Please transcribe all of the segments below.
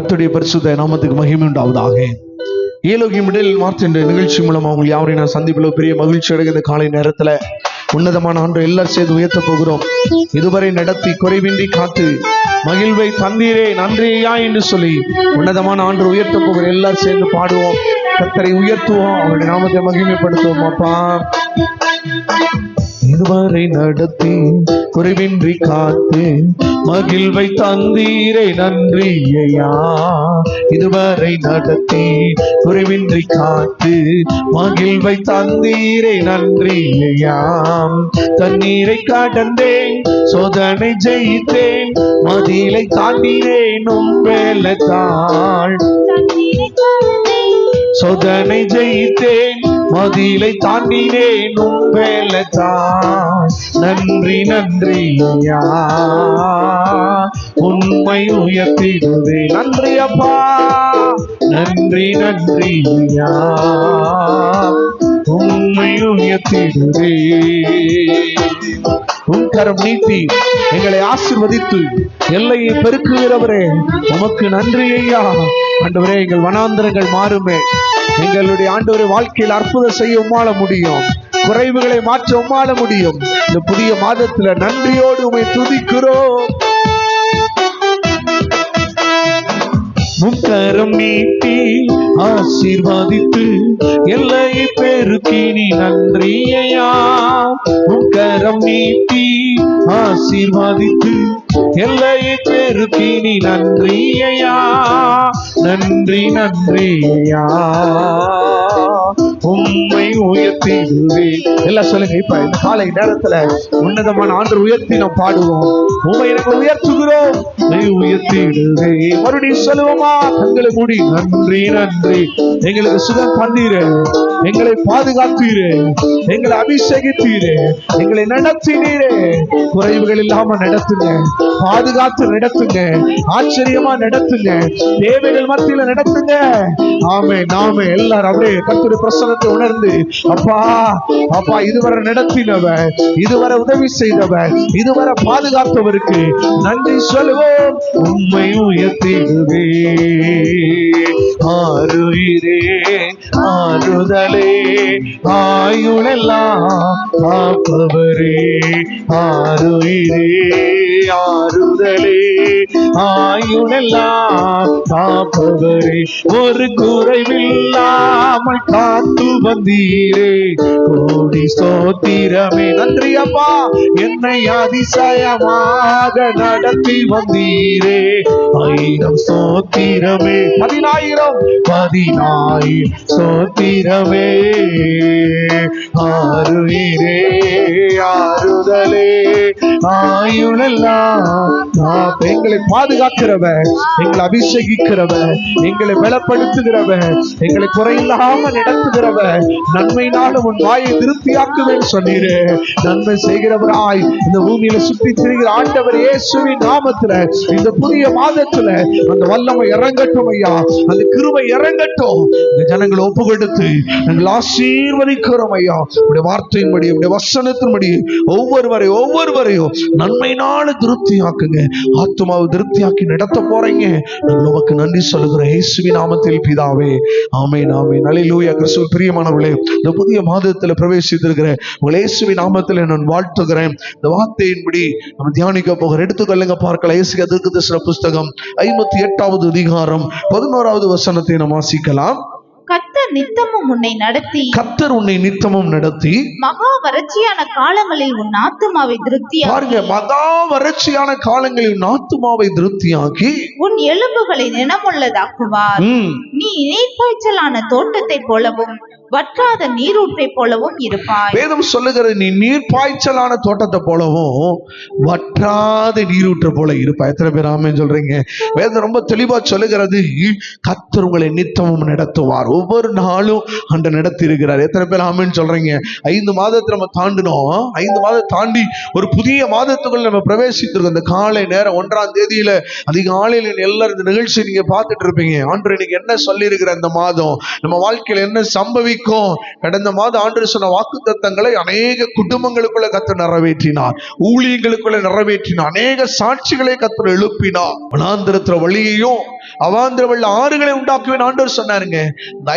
கர்த்தருடைய பரிசுத்த நாமத்துக்கு மகிமை உண்டாவதாக. ஏலோகியம் மிடில் மார்ச் என்ற நிகழ்ச்சி மூலமாக உங்கள் யாவரையும் நான் சந்திப்பில் பெரிய மகிழ்ச்சி அடைகிற காலை நேரத்தில் உன்னதமான ஆண்டு எல்லாரும் சேர்ந்து உயர்த்த போகிறோம். இதுவரை நடத்தி குறைவின்றி காத்து மகிழ்வை தந்தீரே நன்றியா என்று சொல்லி உன்னதமான ஆண்டு உயர்த்த போகிற எல்லாரும் சேர்ந்து பாடுவோம், கர்த்தரை உயர்த்துவோம், அவருடைய நாமத்தை மகிமைப்படுத்துவோம். அப்பா, இதுவரை நடத்தி குறைவின்றி காத்து மகிழ்வை தந்தீரை நன்றி ஐயா. இதுவரை நடத்தி குறைவின்றி காத்து மகிழ்வை தந்தீரை நன்றி ஐயா. தண்ணீரை கடந்தேன், சோதனை ஜெயித்தேன், மதிலை தாண்டினேன் உம்பேலத்தாள். சோதனை ஜெயித்தேன், மதிலை தாண்டினேன் உம்பேலத்தாள். நன்றி நன்றி ஐயா, உண்மை உயர்த்திடுவே. நன்றி அப்பா, நன்றி நன்றி ஐயா, உண்மை உயர்த்திடுவே. உன் கரம் நீட்டி எங்களை ஆசீர்வதித்து எல்லையை பெருக்குகிறவரே உமக்கு நன்றி ஐயா. ஆண்டவரே, எங்கள் வனாந்தரங்கள் மாறுமே. எங்களுடைய ஆண்டவரே வாழ்க்கையில் அற்புதம் செய்ய உம்மால முடியும், குறைவுகளை மாற்ற உம்மால முடியும். இந்த புதிய மாதத்துல நன்றியோடு உம்மை துதிக்கிறோம். முக்கரம் நீட்டி ஆசீர்வாதித்து எல்லையை பெருக்கி நீ நன்றி ஐயா. முக்கரம் நீட்டி ஆசீர்வாதித்து எல்லையை பெருக்கி நீ நன்றி ஐயா. நன்றி நன்றி ஐயா, உம்மை உயர்த்திடுவே. எல்லாம் சொல்லுங்க. இப்ப இந்த காலை நேரத்துல உன்னதமான ஆண்டு உயர்த்தி நாம் பாடுவோம். உம்மை எனக்கு உயர்த்துகிறோம், உயர்த்திடுவே. மறுபடியும் சொல்லுவோமா? கண்களை மூடி நன்றி நன்றி. எங்களுக்கு சுகம் பண்ணீரே, எங்களை பாதுகாத்தீரே, எங்களை அபிஷேகித்தீரே, எங்களை நடத்தினீரே. குறைவுகள் இல்லாம நடத்துங்க, பாதுகாத்து நடத்துங்க, ஆச்சரியமா நடத்துங்க, தேவைகள் மத்தியில நடத்துங்க. ஆமே நாமே எல்லாரும் அப்படியே கர்த்தருடைய பிரசன்னத்தை உணர்ந்து, அப்பா அப்பா, இதுவரை நடத்தினவர், இதுவரை உதவி செய்தவர், இதுவரை பாதுகாத்தவருக்கு நன்றி சொல்லுவோம். உம்மை உயர்த்திடுவே. ஆருயிரே ஆறுதலே ஆயுளெல்லாம் காப்பவரே. ஆருயிரே ஆறுதலே ஆயுளெல்லாம் காப்பவரே. ஒரு குறைவில்லாமல் காத்து வந்தீரே, கோடி ஸ்தோத்திரமே. நன்றி அப்பா, என்னை அதிசயமாக நடத்தி வந்தீரே. 1000 ஸ்தோத்திரமே, 10,000 ஸ்தோத்திரமே. ஆருயிரே ஆறுதலே ஆயுளெல்லாம் எங்களை பாதுகாக்கிறவர், எங்களை அபிஷேகிக்கிறவர், எங்களை பலப்படுத்துகிறவர், எங்களை குறையில்லாம நடத்துகிறவர். நன்மையினாலும் உன் வாயை திருப்தியாக்குவேன் சொன்னீரே. நன்மை செய்கிறவராய் இந்த பூமியில சுற்றி திரிகிற ஆண்டவர் இயேசுவின் நாமத்துல இந்த புதிய மாதத்துல அந்த வல்லமை இறங்கட்டும் ஐயா, அந்த கிருபை இறங்கட்டும். இந்த ஜனங்களை ஒப்பு கொடுத்து நாங்கள் ஆசீர்வதிக்கிறோம் ஐயா. உடைய வார்த்தையின்படி, உடைய வசனத்தின்படி ஒவ்வொருவரையும் நன்மையினால திருப்தியாக்குங்க, ஆத்மாவை திருப்தியாக்கி நடத்த போறீங்க. நாங்கள் உமக்கு நன்றி சொல்லுகிறோம் இயேசுவின் நாமத்தில் பிதாவே, ஆமென் ஆமென். அல்லேலூயா. கிறிஸ்துவில் பிரியமானவர்களே, இந்த புதிய மாதத்துல பிரவேசித்திருக்கிற உங்கள் இயேசுவின் நாமத்தில் நான் வாழ்த்துகிறேன். இந்த வார்த்தையின்படி நம்ம தியானிக்க போகிற எடுத்துக்கொள்ளுங்க பார்க்கலாம். ஏசாயா தீர்க்கதரிசன புஸ்தகம் 58வது அதிகாரம் 11வது வசனத்தை நாம் வாசிக்கலாம். கர்த்தர் நித்தமும் உன்னை நடத்தி, கர்த்தர் உன்னை நித்தமும் நடத்தி மகா வறட்சியான காலங்களில் உன் ஆத்துமாவை திருப்தியாக்கி, பாருங்க, மகா வறட்சியான காலங்களில் உன் ஆத்துமாவை திருப்தியாக்கி உன் எலும்புகளை நினமுள்ளதாக்குவார். நீ நீர்ப்பாய்ச்சலான தோட்டத்தை போலவும் வற்றாத நீரூற்றை போலவும் இருப்பாய். வேதம் சொல்லுகிறது, நீ நீர்ப்பாய்ச்சலான தோட்டத்தை போலவும் வற்றாத நீரூற்றை போல இருப்பாய். எத்தனை பேர் ஆமென் சொல்றீங்க? வேதம் ரொம்ப தெளிவா சொல்லுகிறது, கர்த்தர் உங்களை நித்தமும் நடத்துவார். ஒவ்வொரு நாளும் அந்த நடத்தி இருக்கிறார். எத்தனை பேர் ஆமென் சொல்றீங்க? 5 மாதத்தை நம்ம தாண்டினோம். 5 மாதம் தாண்டி ஒரு புதிய மாதத்துக்குள்ள நம்ம பிரவேசித்திருக்கோம். இந்த காலை நேரம் 1ஆம் தேதியில அதிகாலையில் எல்லாரும் இந்த நிகழ்ச்சி நீங்க பார்த்துட்டு இருப்பீங்க. ஆண்டவர் இன்னைக்கு என்ன சொல்லி இருக்கிற, இந்த மாதம் நம்ம வாழ்க்கையில என்ன சம்பவிக்க ஆசீர்வதிக்கும். கடந்த மாதம் ஆண்டவர் சொன்ன வாக்குத்தத்தங்களை அநேக குடும்பங்களுக்குள்ள கர்த்தர் நிறைவேற்றினார், ஊழியங்களுக்குள்ள நிறைவேற்றினார், அநேக சாட்சிகளை கர்த்தர் எழுப்பினார். வனாந்திரத்துல வழியையும் அவாந்திர வெள்ள ஆறுகளை உண்டாக்குவேன் ஆண்டவர் சொன்னாருங்க.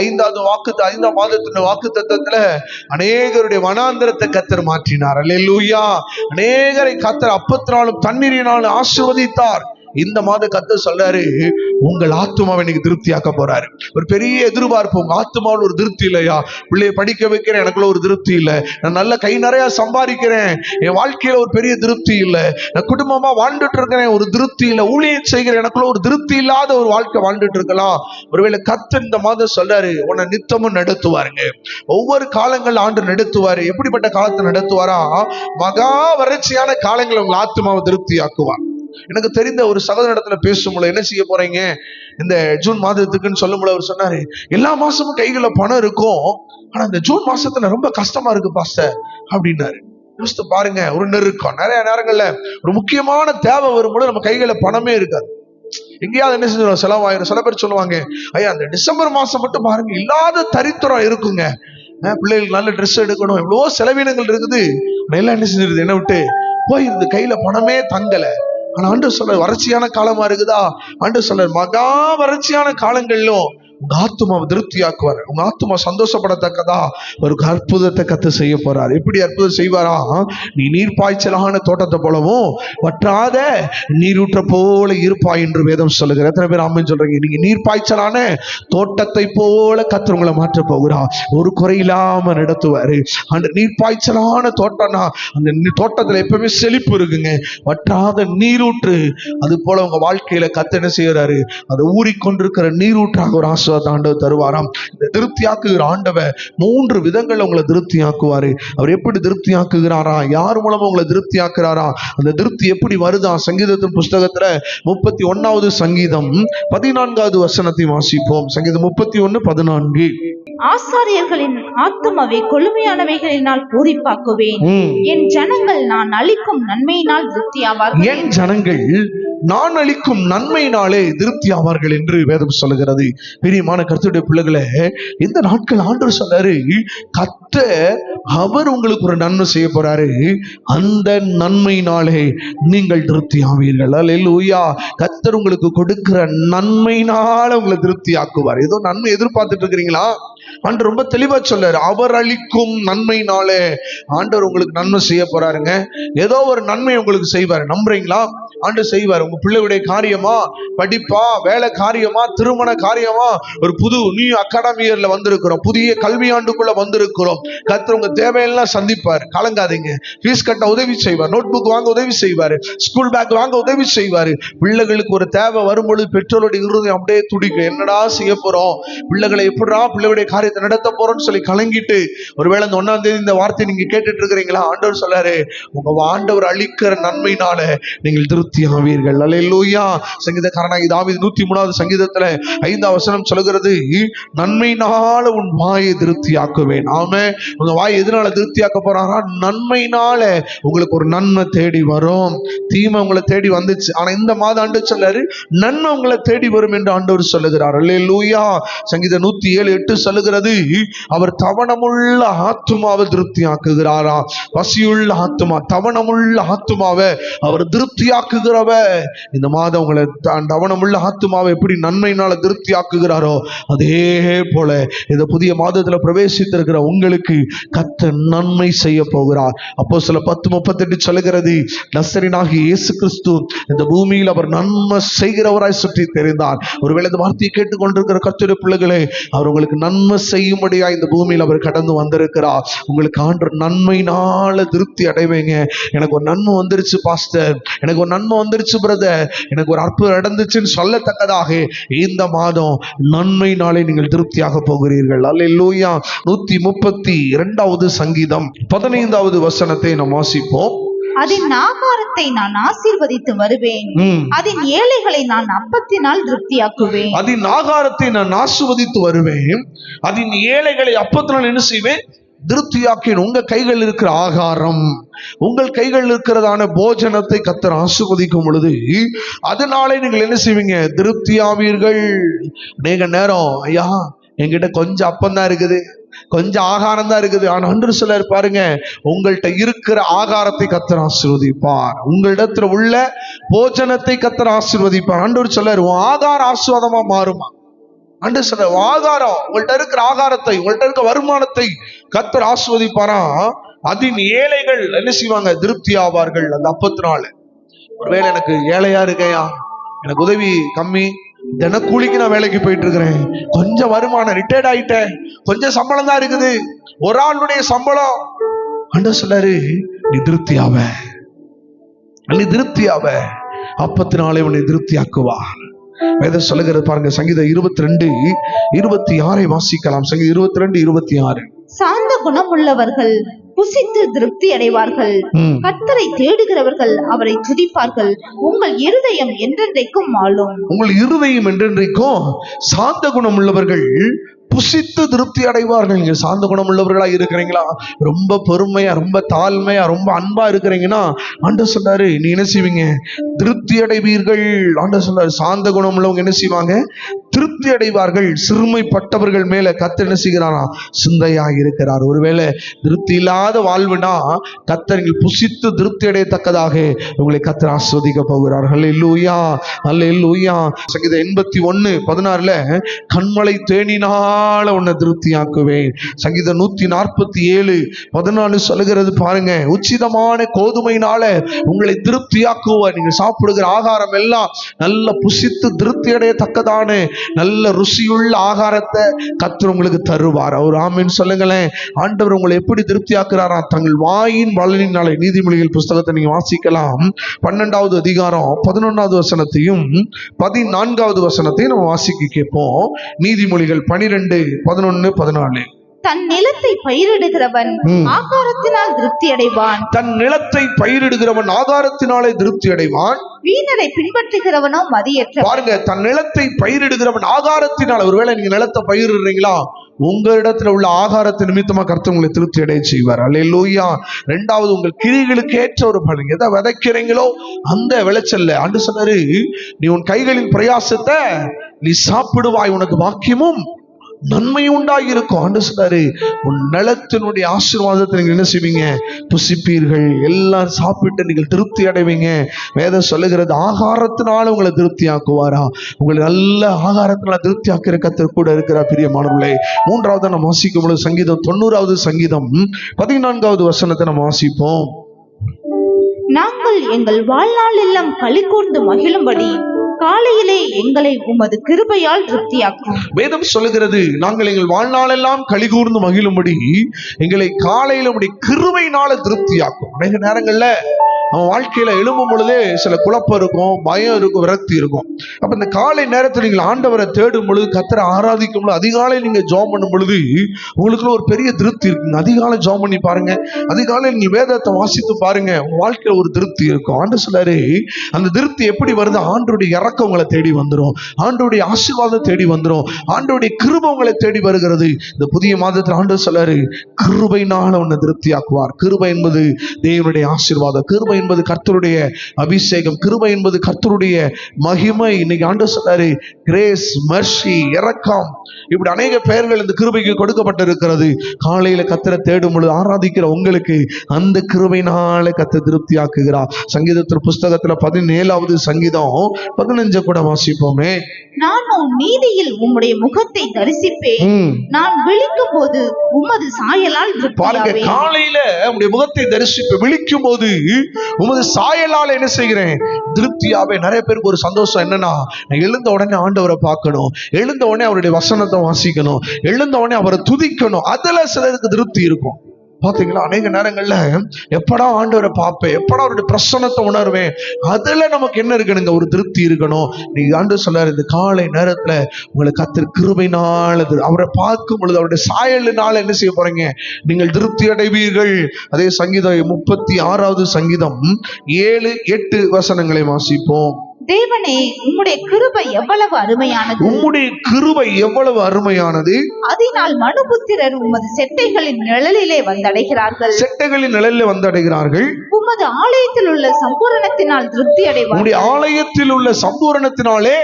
இந்த 5ஆம் மாதத்தின் வாக்குத்தத்தத்துல அநேகருடைய வனாந்திரத்தை கர்த்தர் மாற்றினார். அல்லேலூயா. அநேகரை கர்த்தர் அப்பத்தினாலும் தண்ணீரினாலும் ஆசீர்வதித்தார். இந்த மாதம் கர்த்தர் சொல்றாரு, உங்கள் ஆத்துமாவை இன்னைக்கு திருப்தியாக்க போறாரு. ஒரு பெரிய எதிர்பார்ப்பு, உங்க ஆத்துமாவில் ஒரு திருப்தி இல்லையா? பிள்ளைய படிக்க வைக்கிறேன், எனக்குள்ள ஒரு திருப்தி இல்லை. நான் நல்ல கை நிறைய சம்பாதிக்கிறேன், என் வாழ்க்கையில ஒரு பெரிய திருப்தி இல்லை. நான் குடும்பமா வாழ்ந்துட்டு இருக்கிறேன், ஒரு திருப்தி இல்லை. ஊழியம் செய்கிறேன், எனக்குள்ள ஒரு திருப்தி இல்லாத ஒரு வாழ்க்கை வாழ்ந்துட்டு இருக்கலாம். ஒருவேளை கர்த்தர் இந்த மாதம் சொல்றாரு, உன்னை நித்தமும் நடத்துவாருங்க. ஒவ்வொரு காலங்கள் ஆண்டு நடத்துவாரு. எப்படிப்பட்ட காலத்தை நடத்துவாரா? மகா வறட்சியான காலங்கள் உங்கள் ஆத்துமாவை திருப்தி ஆக்குவார். எனக்கு தெரிந்த ஒரு சகோதரத்துல பேசும்போது, என்ன செய்ய போறீங்க இந்த ஜூன் மாதத்துக்குன்னு சொல்லும்போது அவர் சொன்னாரு, எல்லா மாசமும் கையில பணம் இருக்கும், ஆனா இந்த ஜூன் மாசத்துல ரொம்ப கஷ்டமா இருக்கு பாஸ்டர் அப்படின்னாரு. யோசித்து பாருங்க, ஒரு நெருக்கம். நிறைய நேரங்கள்ல ஒரு முக்கியமான தேவை வரும்போது நம்ம கையில பணமே இருக்காது. எங்கேயாவது என்ன செஞ்சிடும், செலவாயிரும். சில பேர் சொல்லுவாங்க, ஐயா அந்த டிசம்பர் மாசம் மட்டும் பாருங்க இல்லாத தரித்திரம் இருக்குங்க, பிள்ளைகளுக்கு நல்ல ட்ரெஸ் எடுக்கணும், எவ்வளவோ செலவினங்கள் இருக்குது, எல்லாம் என்ன செஞ்சிருது, என்ன விட்டு போயிருது, கையில பணமே தங்கல. ஆனா ஆண்டவர் சொல்ற வறட்சியான காலமா இருக்குதா? ஆண்டவர் சொல்ற மகா வறட்சியான காலங்களிலும் உங்க ஆத்துமாவை திருப்தியாக்குவார். உங்க ஆத்துமா சந்தோஷப்படத்தக்கதா ஒரு அற்புதத்தை கர்த்தர் செய்ய போறார். எப்படி அற்புதம் செய்வாரா? நீ நீர் பாய்ச்சலான தோட்டத்தை போலவும் வற்றாத நீரூற்ற போல இருப்பாய் என்று வேதம் சொல்லுகிற. எத்தனை பேர் ஆமென் சொல்றீங்க? நீங்க நீர் பாய்ச்சலான தோட்டத்தை போல கர்த்தர் உங்களை மாற்ற போகிறார். ஒரு குறையில்லாம நடத்துவாரு. அந்த நீர் பாய்ச்சலான தோட்டம்னா அந்த தோட்டத்துல எப்பவுமே செழிப்பு இருக்குங்க, வற்றாத நீரூற்று. அது போல உங்க வாழ்க்கையில கர்த்தர் என்ன செய்யறாரு? அதை ஊறிக்கொண்டிருக்கிற நீரூற்றாக ஒரு ஆசை ஆண்டவர் தருவாராம். இந்த திருப்தியாக்குகிற ஆண்டவர் 3 விதங்கள்ல உங்களை திருப்தியாக்குவாரு. அவர் எப்படி திருப்தியாக்குகிறாரா? யார் மூலமா உங்களை திருப்தியாக்குறாரா? அந்த திருப்தி எப்படி வருதா? சங்கீதத்தின் புஸ்தகத்துல 31வது சங்கீதம் 14வது வசனத்தை வாசிப்போம். சங்கீதம் 31:14. ஆசாரியர்களின் ஆத்துமாவை கொழுமையானவைகளினால் பூரிப்பாக்குவேன். என் ஜனங்கள் நான் அளிக்கும் நன்மையினால் திருப்தியாவார்கள். என் ஜனங்கள் நான் அளிக்கும் நன்மையினாலே திருப்தி ஆவார்கள் என்று வேதம் சொல்லுகிறது. பிரியமான கர்த்தருடைய பிள்ளைகளே, இந்த நாட்கள் ஆண்டவர் சொல்றாரு, கர்த்தர் அவர் உங்களுக்கு ஒரு நன்மை செய்ய போறாரு, அந்த நன்மையினாலே நீங்கள் திருப்தி ஆவீர்கள். அல்லேலூயா. கர்த்தர் உங்களுக்கு கொடுக்கிற நன்மையினால உங்களை திருப்தி ஆக்குவார். ஏதோ நன்மை எதிர்பார்த்துட்டு இருக்கிறீங்களா? ஆண்டவர் ரொம்ப தெளிவா சொல்றாரு, அவர் அளிக்கும் நன்மையினாலே ஆண்டவர் உங்களுக்கு நன்மை செய்ய போறாருங்க. ஏதோ ஒரு நன்மை உங்களுக்கு செய்வாரு. நம்புறீங்களா? ஆண்டவர் செய்வார். உங்க பிள்ளையுடைய காரியமா, படிப்பா, வேலை காரியமா, திருமண காரியமா, ஒரு புது நியூ அகாடமி இயர்ல வந்திருக்கிறோம், புதிய கல்வி ஆண்டுக்குள்ள வந்திருக்கிறோம். கர்த்தர் உங்க தேவையெல்லாம் சந்திப்பார். கலங்காதீங்க. ஃபீஸ் கட்ட உதவி செய்வார், நோட் புக் வாங்க உதவி செய்வாரு, ஸ்கூல் பேக் வாங்க உதவி செய்வாரு. பிள்ளைகளுக்கு ஒரு தேவை வரும்பொழுது பெற்றோருடைய இருதயம் அப்படியே துடிக்கும், என்னடா செய்ய போறோம், பிள்ளைகளை எப்படா பிள்ளைகளுடைய காரியத்தை நடத்த போறோம்னு சொல்லி கலங்கிட்டு, ஒருவேளை இந்த 1ஆம் தேதி இந்த வார்த்தை நீங்க கேட்டுட்டு இருக்கிறீங்களா? ஆண்டவர் சொல்றாரு, உங்க ஆண்டவர் அளிக்கிற நன்மையினால நீங்கள் திருப்தி ஆவீர்கள். அல்லேலூயா. சங்கீதக்காரனாகிய தாவீது 103வது சங்கீதத்துல 5ஆம் வசனம் சொல்லுகிறது, நன்மையினால உன் வாயை திருப்தியாக்குவேன். ஆமே. உங்க வாயை எதனால திருப்தியாக்க போறாரா? நன்மையினால உங்களுக்கு ஒரு நன்மை தேடி வரும். தீமை உங்களை தேடி வந்துச்சு, ஆனா இந்த மாதம் ஆண்டு சொல்றாரு, நன்மை உங்களை தேடி வரும் என்று ஆண்டவர் சொல்லுகிறார். அல்லேலூயா. சங்கீதம் 107:8 சொல்லுகிறது, அவர் தவணமுள்ள ஆத்துமாவை திருப்தியாக்குகிறாரா? பசியுள்ள ஆத்துமா, தவணமுள்ள ஆத்துமாவை அவர் திருப்தியாக்குகிறவர். இந்த மாதம் உங்களை தவணமுள்ள ஆத்துமாவை எப்படி நன்மையினால திருப்தி ஆக்குகிறாரோ, அதே போல இந்த புதிய மாதத்துல பிரவேசித்திருக்கிற உங்களுக்கு கர்த்தர் நன்மை செய்ய போகிறார். அப்போஸ்தலர் 10:38 சொல்லுகிறது, நசரேயனாகிய இயேசு கிறிஸ்து இந்த பூமியில் அவர் நன்மை செய்கிறவராய் சுற்றி தெரிந்தார். ஒருவேளை இந்த வார்த்தையை கேட்டுக்கொண்டிருக்கிற கர்த்தருடைய பிள்ளைகளே, அவர் உங்களுக்கு நன்மை செய்யும்படியா இந்த பூமியில் அவர் கடந்து வந்திருக்கிறார். உங்களுக்கு ஆண்டவர் நன்மையினால திருப்தி அடைவீங்க. எனக்கு ஒரு நன்மை வந்துருச்சு பாஸ்டர், எனக்கு ஒரு நன்மை வந்துருச்சு பிரதர், எனக்கு ஒரு அற்புதம் நடந்துச்சுன்னு சொல்லத்தக்கதாக இந்த மாதம் நன்மையினாலே நீங்கள் திருப்தியாக போகிறீர்கள். அல்லேலூயா. 132வது சங்கீதம் 15வது வசனத்தை நாம் வாசிப்போம். அதன் ஆகாரத்தை நான் ஆசீர்வதித்து வருவேன், அதன் ஏழைகளை நான் அப்பத்தினால் திருப்தியாக்குவேன். அதன் ஆகாரத்தை நான் ஆசீர்வதித்து வருவேன், அதன் ஏழைகளை அப்பத்தினால் என்ன செய்வேன்? திருப்தியாக்கேன். உங்க கைகள் இருக்கிற ஆகாரம், உங்கள் கைகள் இருக்கிறதான போஜனத்தை கர்த்தர் ஆசீர்வதிக்கும் பொழுது அதனாலே நீங்கள் என்ன செய்வீங்க? திருப்தியாவீர்கள். அநேக நேரம், ஐயா என்கிட்ட கொஞ்சம் அப்பந்தான் இருக்குது, கொஞ்சம் ஆகாரம் தான் இருக்குது. ஆனா அன்று சிலர் பாருங்க, உங்கள்கிட்ட இருக்கிற ஆகாரத்தை கர்த்தர் ஆசீர்வதிப்பார். உங்களிடத்துல உள்ள போஜனத்தை கர்த்தர் ஆசீர்வதிப்பார். ஆண்டவர் சொல்றார், உன் ஆகார ஆசீர்வாதமா மாறுமா. அன்று சிலர் ஆகாரம், உங்கள்கிட்ட இருக்கிற ஆகாரத்தை, உங்கள்கிட்ட இருக்க வருமானத்தை கர்த்தர் ஆசீர்வதிப்பாரா. அதின் ஏழைகள் என்ன செய்வாங்க, திருப்தி ஆவார்கள் அந்த அப்பத்தினால. ஒருவேளை எனக்கு ஏழையா இருக்கையா, எனக்கு உதவி கம்மி, தினக்கூலிக்கு நான் வேலைக்கு போயிட்டு இருக்கிறேன், கொஞ்சம் வருமானம், ரிட்டையர்ட் ஆயிட்டேன், கொஞ்சம் சம்பளம் தான் இருக்குது, ஒரு ஆளுடைய சம்பளம். அன்று சொல்றாரு, நீ திருப்தியாவ, நீ திருப்தியாவ, அப்பத்தினாலே உன்னை திருப்தியாக்குவார். வேதம் சொல்லுகிறது பாருங்க, சங்கீதம் 22:26 வாசிக்கலாம். சங்கீதம் 22:26. சாந்த குணம் உள்ளவர்கள் புசித்து திருப்தி அடைவார்கள். கர்த்தரை தேடுகிறவர்கள் அவரை துதிப்பார்கள். உங்கள் இருதயம் என்றென்றைக்கும் ஆளும். உங்கள் இருதயம் என்றென்றைக்கும் சாந்த குணம் உள்ளவர்கள் புசித்து திருப்தி அடைவார்கள். நீங்க சாந்த குணம் உள்ளவர்களா இருக்கிறீங்களா, ரொம்ப பொறுமையா, ரொம்ப தாழ்மையா, ரொம்ப அன்பா இருக்கிறீங்கன்னா ஆண்டவர் சொல்றாரு, நீ என்ன செய்வீங்க, திருப்தி அடைவீர்கள். ஆண்டவர் சொல்றாரு, சாந்த குணம் உள்ளவங்க என்ன செய்வாங்க, திருப்தி அடைவார்கள். சிறுமைப்பட்டவர்கள் மேல கர்த்தர் என்ன செய்கிறாரா, சிந்தையா இருக்கிறார். ஒருவேளை திருப்தி இல்லாத வாழ்வுனா கர்த்தர் புசித்து திருப்தி அடையத்தக்கதாக உங்களை கர்த்தர் ஆஸ்வதிக்க போகிறார். அல்லேலூயா, அல்லேலூயா. சங்கீதம் 81:16 கண்மலை தேனினால உன்னை திருப்தியாக்குவேன். சங்கீதம் 147:14 சொல்லுகிறது பாருங்க, உச்சிதமான கோதுமையினால உங்களை திருப்தியாக்குவார். நீங்க சாப்பிடுகிற ஆகாரம் எல்லாம் நல்ல புசித்து திருப்தி அடையத்தக்கதான நல்ல ருசியுள்ள ஆகாரத்தை கர்த்தர் உங்களுக்கு தருவார். அவர் ஆமென் சொல்லுங்களேன். ஆண்டவர் உங்களை எப்படி திருப்தியாக்குறாரா, தங்கள் வாயின் பலனினாலே. நீதிமொழிகள் புஸ்தகத்தை நீங்க வாசிக்கலாம். 12வது அதிகாரம் 11வது வசனத்தையும் 14வது வசனத்தையும் நம்ம வாசிக்க கேட்போம். நீதிமொழிகள் 12:11-14. தன் நிலத்தை பயிரிடுகிறவன் ஆகாரத்தினால் திருப்தி அடைவான். தன் நிலத்தை பயிரிடுகிறவன் ஆகாரத்தினாலே திருப்தி அடைவான். வீணரை பின்பற்றுகிறவனோ மதியற்ற. பாருங்க, தன் நிலத்தை பயிரிடுகிறவன் ஆகாரத்தினால். ஒருவேளை நீங்க நிலத்தை பயிரிடுறீங்களா, உங்க இடத்துல உள்ள ஆகாரத்தை நிமித்தமா கர்த்தர் உங்களை திருப்தி அடைய செய்வார். அல்லேலூயா. 2வது, உங்கள் கிரிகளுக்கு ஏற்ற ஒரு பலன். எதை விதைக்கிறீங்களோ அந்த விளைச்சல்ல ஆண்டு சொன்னாரு, நீ உன் கைகளின் பிரயாசத்தை நீ சாப்பிடுவாய், உனக்கு பாக்கியமும் நன்மை உண்டாயிருக்கும். ஆண்டு சொன்னாரு, உன் நிலத்தினுடைய ஆசீர்வாதத்தை நீங்க என்ன செய்வீங்க, புசிப்பீர்கள். எல்லாம் சாப்பிட்டு நீங்கள் திருப்தி அடைவீங்க. வேதம் சொல்லுகிறது, ஆகாரத்தினால உங்களை திருப்தி ஆக்குவாரா. உங்களை நல்ல ஆகாரத்தினால திருப்தி ஆக்கிற கர்த்தர் கூட இருக்கிற பிரியமானவர்களே. 3வது நம்ம வாசிக்கும் பொழுது சங்கீதம் 90வது சங்கீதம் 14வது வசனத்தை நம்ம வாசிப்போம். நாங்கள் எங்கள் வாழ்நாள் எல்லாம் களி கூர்ந்து மகிழும்படி காலையிலே எங்களை உமது கிருபையால் திருப்தியாக்கும். வேதம் சொல்லுகிறது, நாங்கள் எங்கள் வாழ்நாளெல்லாம் களி கூர்ந்து மகிழும்படி எங்களை காலையில உம்முடைய கிருபையினால திருப்தியாக்கும். அநேக நேரங்கள்ல நம்ம வாழ்க்கையில எழும்பும் பொழுதே சில குழப்பம் இருக்கும், பயம் இருக்கும், விரக்தி இருக்கும். அப்ப இந்த காலை நேரத்தில் நீங்கள் ஆண்டவரை தேடும் பொழுது, கர்த்தரை ஆராதிக்கும் பொழுது, அதிகாலை நீங்க ஜெபம் பண்ணும் பொழுது உங்களுக்குள்ள ஒரு பெரிய திருப்தி இருக்குங்க. அதிகாலை ஜெபம் பண்ணி பாருங்க, அதிகாலை நீங்க வேதத்தை வாசித்து பாருங்க, உங்க வாழ்க்கையில ஒரு திருப்தி இருக்கும். ஆண்டவர் சொல்றாரு, அந்த திருப்தி எப்படி வருது, ஆண்டவருடைய இறக்கம் உங்களை தேடி வந்துடும், ஆண்டவருடைய ஆசீர்வாதம் தேடி வந்துடும், ஆண்டவருடைய கிருபை உங்களை தேடி வருகிறது. இந்த புதிய மாதத்தில் ஆண்டவர் சொல்றாரு, கிருபையினால உன்னை திருப்தியாக்குவார். கிருபை என்பது தேவனுடைய ஆசீர்வாதம், கிருபை என்பது கர்த்தருடைய அபிஷேகம், கிருபை என்பது கர்த்தருடைய மகிமை. இன்னைக்கு ஆண்டவர் சொல்றாரு, கிரேஸ், மெர்சி, இரக்கம், இப்படி அநேக பெயர்கள் இந்த கிருபைக்கு கொடுக்கப்பட்டிருக்கிறது. காலையில கர்த்தரை தேடும் பொழுது, ஆராதிக்கிற உங்களுக்கு அந்த கிருபையினால கர்த்தர் திருப்தி ஆக்குகிறார். சங்கீதத்தின் புஸ்தகத்துல 17வது சங்கீதம் 15 கூட வாசிப்போமே. நான் உன் நீதியில் உம்முடைய முகத்தை தரிசிப்பேன், நான் விழிக்கும் போது உமது சாயலால் திருப்தியாவேன். காலையில உம்முடைய முகத்தை தரிசிப்பேன், விழிக்கும் போது உமது சாயலால் என்ன செய்கிறேன், திருப்தியாவே. நிறைய பேருக்கு ஒரு சந்தோஷம் என்னன்னா, எழுந்த உடனே ஆண்டவரை பார்க்கணும், எழுந்த உடனே அவருடைய வசனத்தை வாசிக்கணும், எழுந்த உடனே அவரை துதிக்கணும். அதுல சிலருக்கு திருப்தி இருக்கும். பாத்தீங்களா, அநேக நேரங்கள்ல எப்படா ஆண்டவரை பார்ப்பேன், எப்படா அவருடைய பிரசன்னத்தை உணர்வேன், அதுல நமக்கு என்ன இருக்கணுங்க, ஒரு திருப்தி இருக்கணும். நீங்க ஆண்டவர் சொல்றாரு, இந்த காலை நேரத்துல உங்களை கர்த்தர் கிருபையினால அவரை பார்க்கும் பொழுது அவருடைய சாயலினால என்ன செய்ய போறீங்க, நீங்கள் திருப்தி அடைவீர்கள். அதே சங்கீதம் 36வது சங்கீதம் 7-8 வசனங்களை வாசிப்போம். தேவனே, உம்முடைய கிருபை எவ்வளவு அருமையானது, உம்முடைய கிருபை எவ்வளவு அருமையானது, அதனால் மனுபுத்திரர் உமது செட்டைகளின் நிழலிலே வந்தடைகிறார்கள். செட்டைகளின் நிழலிலே வந்தடைகிறார்கள். உமது ஆலயத்தில் உள்ள சம்பூரணத்தினால் திருப்தி அடைவார்கள். உம்முடைய ஆலயத்தில் உள்ள சம்பூரணத்தினாலே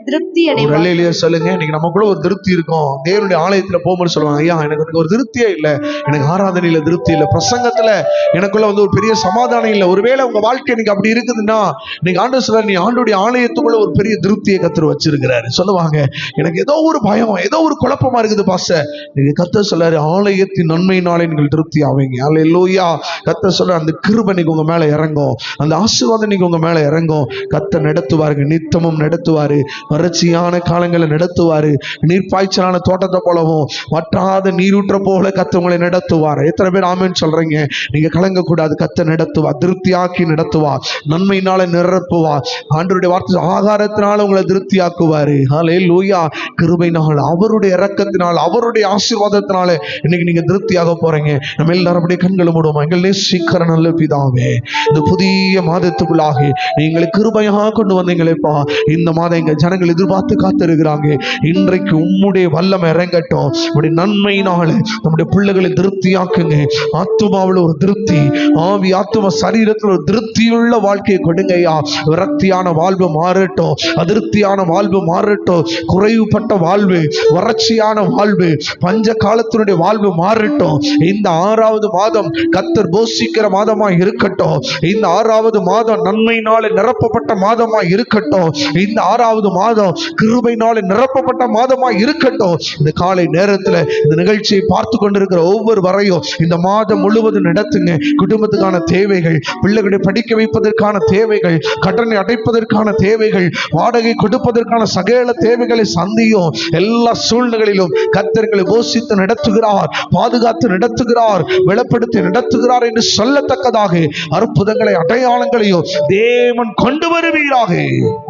திருப்தி ஒரு அடைவார்கள். அல்லேலூயா சொல்லுங்க. இன்னைக்கு நமக்குள்ள ஒரு திருப்தி இருக்கும். தேவனுடைய ஆலயத்துல போகும்போது சொல்லுவாங்க, ஐயா எனக்கு ஒரு திருப்தியே இல்லை, எனக்கு ஆராதனையில திருப்தி இல்லை, பிரசங்கத்துல எனக்குள்ள ஒரு பெரிய சமாதானம் இல்லை. ஒருவேளை உங்க வாழ்க்கை இன்னைக்கு அப்படி இருக்குதுன்னா, இன்னைக்கு ஆண்டவர் சொல்றாரு, நீ ஆண்டோடைய ஆலயத்துக்குள்ள ஒரு பெரிய திருப்தியை கர்த்தர் வச்சிருக்கிறாரு. சொல்லுவாங்க, எனக்கு ஏதோ ஒரு பயம், ஏதோ ஒரு குழப்பமா இருக்குது பாஸ்டர். நீங்க கர்த்தர் சொல்றாரு, ஆலயத்தின் நன்மையினாலே நீங்கள் திருப்தி ஆவீங்க. அல்லேலூயா. கர்த்தர் சொல்ற அந்த கிருபை இன்னைக்கு உங்க மேல இறங்கும், அந்த ஆசீர்வாதம் இன்னைக்கு உங்க மேல இறங்கும். கர்த்தர் நடத்துவாருங்க, நித்தமும் நடத்துவாரு. வறட்சியான காலங்களை நடத்துவாரு. நீர்ப்பாய்ச்சலான தோட்டத்தை போலவும் வற்றாத நீரூற்ற போல கர்த்தர் உங்களை நடத்துவார். எத்தனை பேர் ஆமென் சொல்றீங்க? நீங்க கலங்க கூடாது. கர்த்தர் நடத்துவார், திருப்தியாக்கி நடத்துவார், நன்மையினால நிரப்புவார். ஆண்டவருடைய வார்த்தை, ஆகாரத்தினால உங்களை திருப்தியாக்குவாரு. ஹல்லேலூயா. கிருபையினால், அவருடைய இரக்கத்தினால், அவருடைய ஆசீர்வாதத்தினால இன்னைக்கு நீங்க திருப்தியாக போறீங்க. நம்ம எல்லாரும் அப்படியே கண்களை மூடுவோம். எங்கள் நேசிக்கிற நல்ல பிதாவே, இந்த புதிய மாதத்துக்குள்ளாக நீங்களை கிருபையாக கொண்டு வந்தீங்களேப்பா. இந்த மாதம் எங்க ஜனங்கள் எதிர்பார்த்து காத்திருக்கிறாங்க. இன்றைக்கு உம்முடைய வல்லமை இறங்கட்டும். உம்முடைய நன்மையினால நம்முடைய பிள்ளைகளை திருப்தியாக்குங்க. ஆத்துமாவில் ஒரு திருப்தி, ஆவி ஆத்தும சரீரத்தில் ஒரு திருப்தியுள்ள வாழ்க்கையை கொடுங்கய்யா. விரக்தியான வாழ்வு மாறட்டும், அதிருப்தியான வாழ்வு மாறட்டும், குறைவுபட்ட வாழ்வு, வறட்சியான வாழ்வு, பஞ்ச காலத்தினுடைய வாழ்வு மாறட்டும். இந்த 6வது மாதம் கர்த்தர் போஷிக்கிற மாதமா இருக்கட்டும். இந்த 6வது மாதம் நன்மையினாலே நிரப்பப்பட்ட மாதமா இருக்கட்டும். இந்த 6வது மாதம் கிருபையினாலே நிரப்பப்பட்ட மாதமா இருக்கட்டும். இந்த காலை நேரத்துல இந்த நிகழ்ச்சியை பார்த்து கொண்டிருக்கிற ஒவ்வொரு வரையும் இந்த மாதம் முழுவதும் நடத்துங்க. குடும்பத்துக்கான தேவைகள், பிள்ளைகளை படிக்க வைப்பதற்கான தேவைகள், கடனை அடைப்பதற்கான தேவைகள், வாடகை கொடுப்பதற்கான சகல தேவைகளை சந்தியும். எல்லா சூழ்நிலைகளிலும் கர்த்தர்களை போஷித்து நடத்துகிறார், பாதுகாத்து நடத்துகிறார், வெளிப்படுத்தி நடத்துகிறார் என்று சொல்லத்தக்கதாக அற்புதங்களை, அடையாளங்களையும் தேவன் கொண்டு வருவீராக,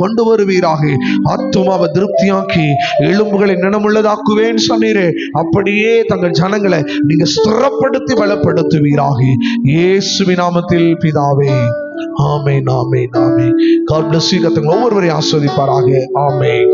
கொண்டு வருவீராக. ஆத்துமாவை திருப்தியாக்கி எலும்புகளை நினமுள்ளதாக்குவேன் சொன்னீரே, அப்படியே தங்கள் ஜனங்களை நீங்க ஸ்திரப்படுத்தி பலப்படுத்துவீராக. இயேசுவின் நாமத்தில் பிதாவே, ஆமென், ஆமென், ஆமென். God bless you. கர்த்தர் ஒவ்வொருவரையும் ஆசீர்வதிப்பாராக. ஆமென்.